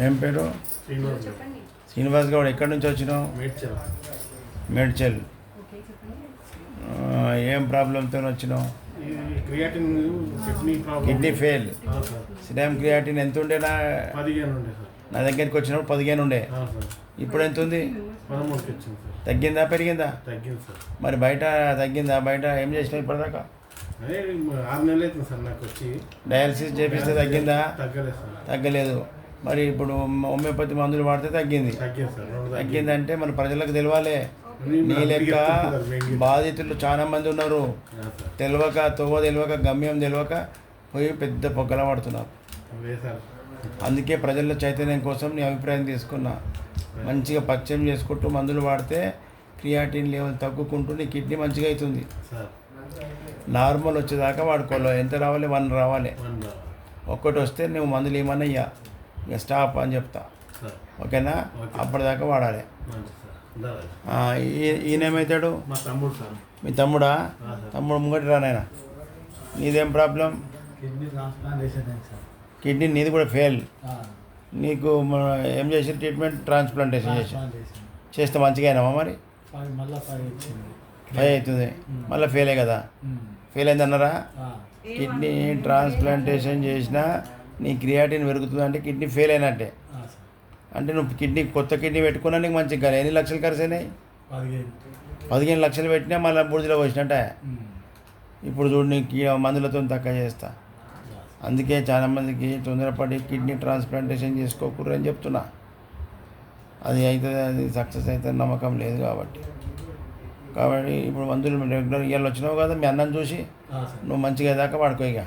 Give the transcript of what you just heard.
ఏం పేరు? శ్రీనివాస్ శ్రీనివాస్ గౌడ్. ఎక్కడి నుంచి వచ్చినావు? మేడ్చల్. మేడ్చల్. ఏం ప్రాబ్లంతో వచ్చినావు? Creatine kidney problem. Kidney fail. Sir serum creatine ఎంత ఉండేనా? 15 ఉండే సార్. నా దగ్గరికి వచ్చినప్పుడు 15 ఉండే. సార్ ఇప్పుడు ఎంత ఉంది? 13కి వచ్చింది సార్. తగ్గిందా పెరిగిందా? తగ్గింది సార్. మరి బయట తగ్గిందా? బయట ఏం చేసినావు ఇప్పటిదాకా? అదే 6 నెలలు అవుతుంది సార్ నాకు వచ్చి. డయాలసిస్ చేపిస్తే తగ్గిందా? తగ్గలేదు సార్. తగ్గలేదు. మరి ఇప్పుడు హోమియోపతి మందులు వాడితే తగ్గింది. తగ్గింది సార్. తగ్గిందంటే మన ప్రజలకు తెలియాలి. నీ లెక్క బాధితులు చాలా మంది ఉన్నారు. తెలియక తెలియక గమ్యం తెలియక పోయి పెద్ద పొగ్గల పడుతున్నారు. అందుకే ప్రజల చైతన్యం కోసం నీ అభిప్రాయం తీసుకున్నా. మంచిగా పరిచయం చేసుకుంటూ మందులు వాడితే క్రియాటిన్ లెవెల్ తగ్గుకుంటూ నీ కిడ్నీ మంచిగా అవుతుంది. నార్మల్ వచ్చేదాకా వాడుకోవాలి. ఎంత రావాలి? 1 రావాలి. ఒక్కటి వస్తే నువ్వు మందులు ఏమన్నా ఇక స్టాప్ అని చెప్తా. ఓకేనా? అప్పటిదాకా వాడాలి. ఈయన ఏమవుతాడు? మా తమ్ముడు సార్. మీ తమ్ముడా? తమ్ముడు ముంగటి రానాయన. నీదేం problem? Kidney transplantation sir. Kidney నీది కూడా ఫెయిల్. నీకు ఏం చేసి ట్రీట్మెంట్? ట్రాన్స్ప్లాంటేషన్ చేస్తే మంచిగా అయినామా? మరి మళ్ళీ 5 వచ్చింది. 5 అవుతుంది. మళ్ళీ ఫెయిలే కదా? ఫెయిల్ అయింది అన్నారా? కిడ్నీ ట్రాన్స్ప్లాంటేషన్ చేసినా నీ క్రియాటిన్ పెరుగుతుంది అంటే కిడ్నీ ఫెయిల్ అయినట్టే. అంటే నువ్వు కొత్త కిడ్నీ పెట్టుకున్నా నీకు మంచిగా కానీ ఎన్ని లక్షలు ఖర్చు అయినాయి? 15 లక్షలు పెట్టినా మళ్ళీ బూడిదలో వచ్చినట్టే. ఇప్పుడు చూడు నీకు మందులతో తక్కువ చేస్తా. అందుకే చాలామందికి తొందరపడి కిడ్నీ ట్రాన్స్ప్లాంటేషన్ చేసుకోకూడదు అని చెప్తున్నా. అది సక్సెస్ అవుతుంది నమ్మకం లేదు కాబట్టి ఇప్పుడు మందులు రెగ్యులర్ ఇవాళ వచ్చినావు కదా మీ అన్నం చూసి నువ్వు మంచిగా దాకా వాడుకో ఇక.